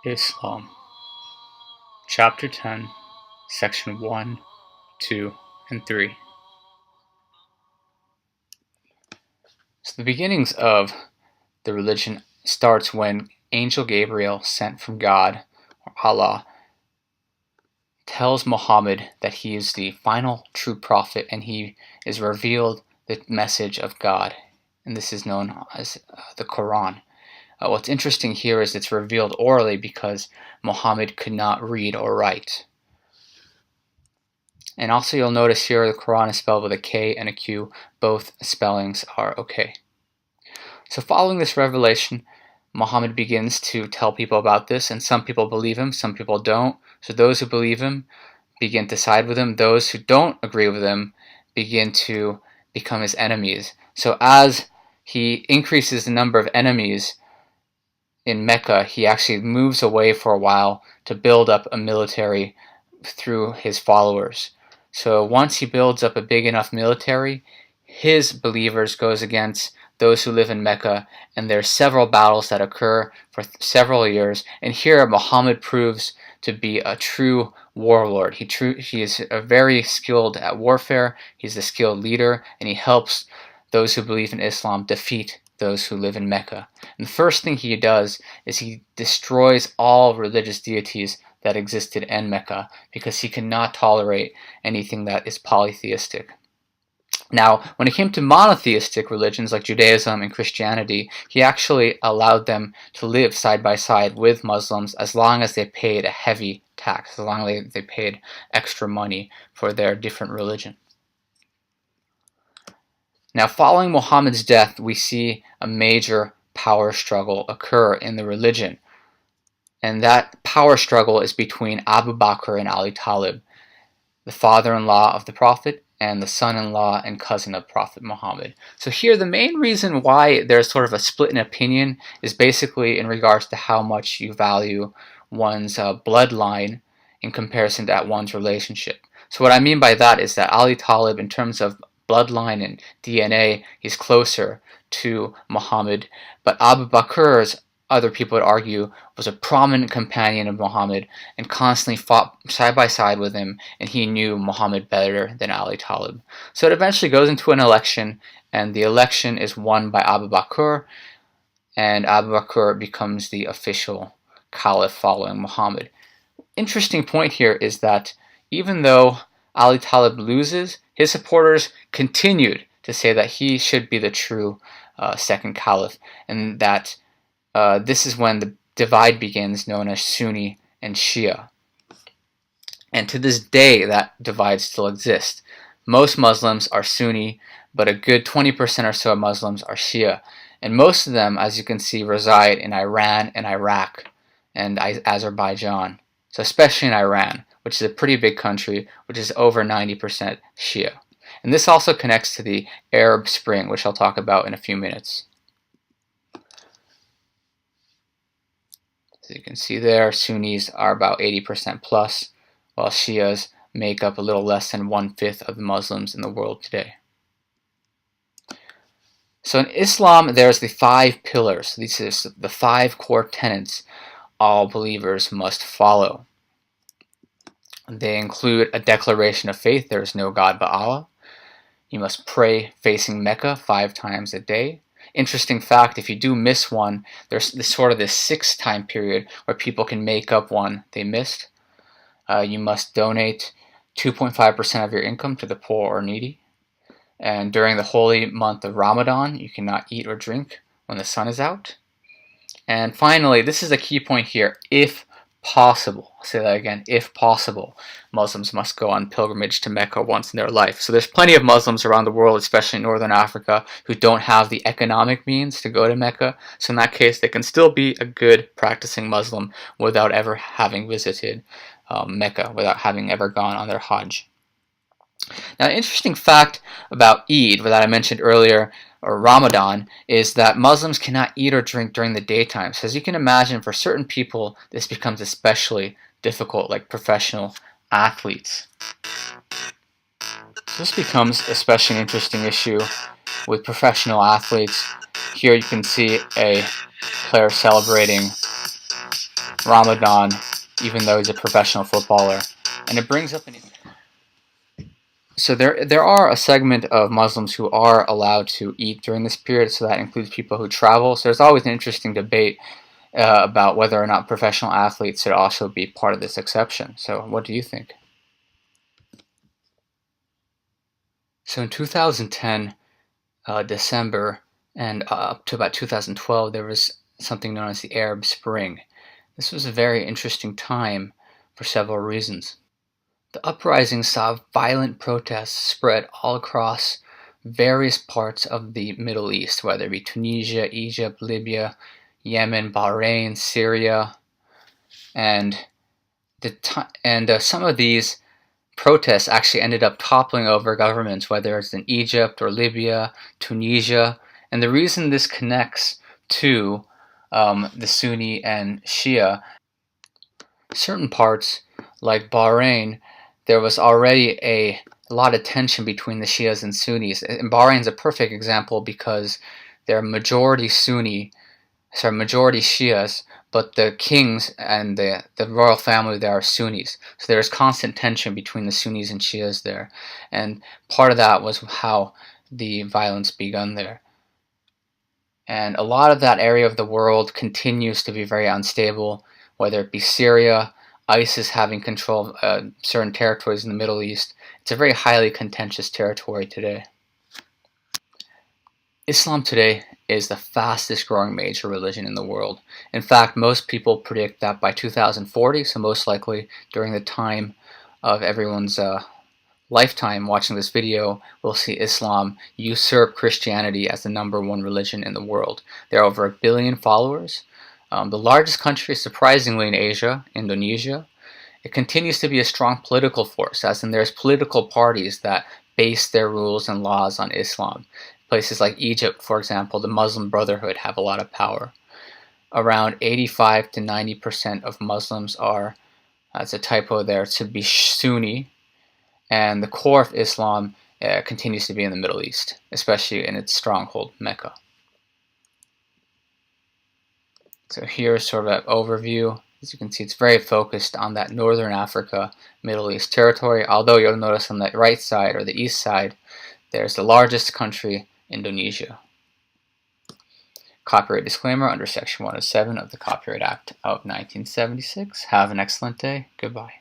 Islam, Chapter 10, Section 1, 2, and 3. So the beginnings of the religion starts when Angel Gabriel, sent from God, or Allah, tells Muhammad that he is the final true prophet and he is revealed the message of God. And this is known as the Quran. What's interesting here is it's revealed orally because Muhammad could not read or write. And also you'll notice here the Quran is spelled with a K and a Q. Both spellings are okay. So following this revelation, Muhammad begins to tell people about this, and some people believe him, some people don't. So those who believe him begin to side with him. Those who don't agree with him begin to become his enemies. So as he increases the number of enemies in Mecca, he actually moves away for a while to build up a military through his followers. So once he builds up a big enough military, his believers goes against those who live in Mecca, and there's several battles that occur for several years. And here Muhammad proves to be a true warlord. He is very skilled at warfare. He's a skilled leader, and he helps those who believe in Islam defeat those who live in Mecca. And the first thing he does is he destroys all religious deities that existed in Mecca because he cannot tolerate anything that is polytheistic. Now, when it came to monotheistic religions like Judaism and Christianity, he actually allowed them to live side by side with Muslims as long as they paid a heavy tax, as long as they paid extra money for their different religion. Now, following Muhammad's death, we see a major power struggle occur in the religion. And that power struggle is between Abu Bakr and Ali Talib, the father-in-law of the Prophet and the son-in-law and cousin of Prophet Muhammad. So here the main reason why there's sort of a split in opinion is basically in regards to how much you value one's bloodline in comparison to one's relationship. So what I mean by that is that Ali Talib, in terms of bloodline and DNA, he's closer to Muhammad, but Abu Bakr's, other people would argue, was a prominent companion of Muhammad and constantly fought side by side with him, and he knew Muhammad better than Ali Talib. So it eventually goes into an election, and the election is won by Abu Bakr, and Abu Bakr becomes the official caliph following Muhammad. Interesting point here is that even though Ali Talib loses, his supporters continued to say that he should be the true second caliph, and that this is when the divide begins, known as Sunni and Shia. And to this day, that divide still exists. Most Muslims are Sunni, but a good 20% or so of Muslims are Shia. And most of them, as you can see, reside in Iran and Iraq and Azerbaijan. So especially in Iran, which is a pretty big country, which is over 90% Shia. And this also connects to the Arab Spring, which I'll talk about in a few minutes. As you can see there, Sunnis are about 80% plus, while Shias make up a little less than 1/5 of the Muslims in the world today. So in Islam, there's the 5 pillars. These are the 5 core tenets all believers must follow. They include a declaration of faith, there is no God but Allah. You must pray facing Mecca 5 times a day. Interesting fact, if you do miss one, there's this 6 time period where people can make up one they missed. You must donate 2.5% of your income to the poor or needy. And during the holy month of Ramadan, you cannot eat or drink when the sun is out. And finally, this is a key point here, if possible, I'll say that again, if possible, Muslims must go on pilgrimage to Mecca once in their life. So there's plenty of Muslims around the world, especially in Northern Africa, who don't have the economic means to go to Mecca. So in that case, they can still be a good practicing Muslim without ever having visited Mecca, without having ever gone on their Hajj. Now, an interesting fact about Eid, that I mentioned earlier, or Ramadan, is that Muslims cannot eat or drink during the daytime. So as you can imagine, for certain people, this becomes especially difficult, like professional athletes. This becomes especially an interesting issue with professional athletes. Here you can see a player celebrating Ramadan, even though he's a professional footballer. And it brings up so there are a segment of Muslims who are allowed to eat during this period, so that includes people who travel. So there's always an interesting debate about whether or not professional athletes should also be part of this exception. So what do you think? So in 2010, December, and up to about 2012, there was something known as the Arab Spring. This was a very interesting time for several reasons. The uprising saw violent protests spread all across various parts of the Middle East, whether it be Tunisia, Egypt, Libya, Yemen, Bahrain, Syria, and some of these protests actually ended up toppling over governments, whether it's in Egypt or Libya, Tunisia. And the reason this connects to the Sunni and Shia, certain parts like Bahrain, there was already a lot of tension between the Shias and Sunnis. And Bahrain's a perfect example because they're majority Shias, but the kings and the royal family there are Sunnis. So there's constant tension between the Sunnis and Shias there. And part of that was how the violence begun there. And a lot of that area of the world continues to be very unstable, whether it be Syria, ISIS having control of certain territories in the Middle East. It's a very highly contentious territory today. Islam today is the fastest growing major religion in the world. In fact, most people predict that by 2040, so most likely during the time of everyone's lifetime watching this video, we'll see Islam usurp Christianity as the #1 religion in the world. There are over 1 billion followers. The largest country, surprisingly, in Asia, Indonesia. It continues to be a strong political force, as in there's political parties that base their rules and laws on Islam. Places like Egypt, for example, the Muslim Brotherhood have a lot of power. Around 85 to 90% of Muslims are, that's a typo there, to be Sunni, and the core of Islam continues to be in the Middle East, especially in its stronghold, Mecca. So here's sort of an overview. As you can see, it's very focused on that Northern Africa, Middle East territory, although you'll notice on the right side, or the east side, there's the largest country, Indonesia. Copyright disclaimer under Section 107 of the Copyright Act of 1976. Have an excellent day. Goodbye.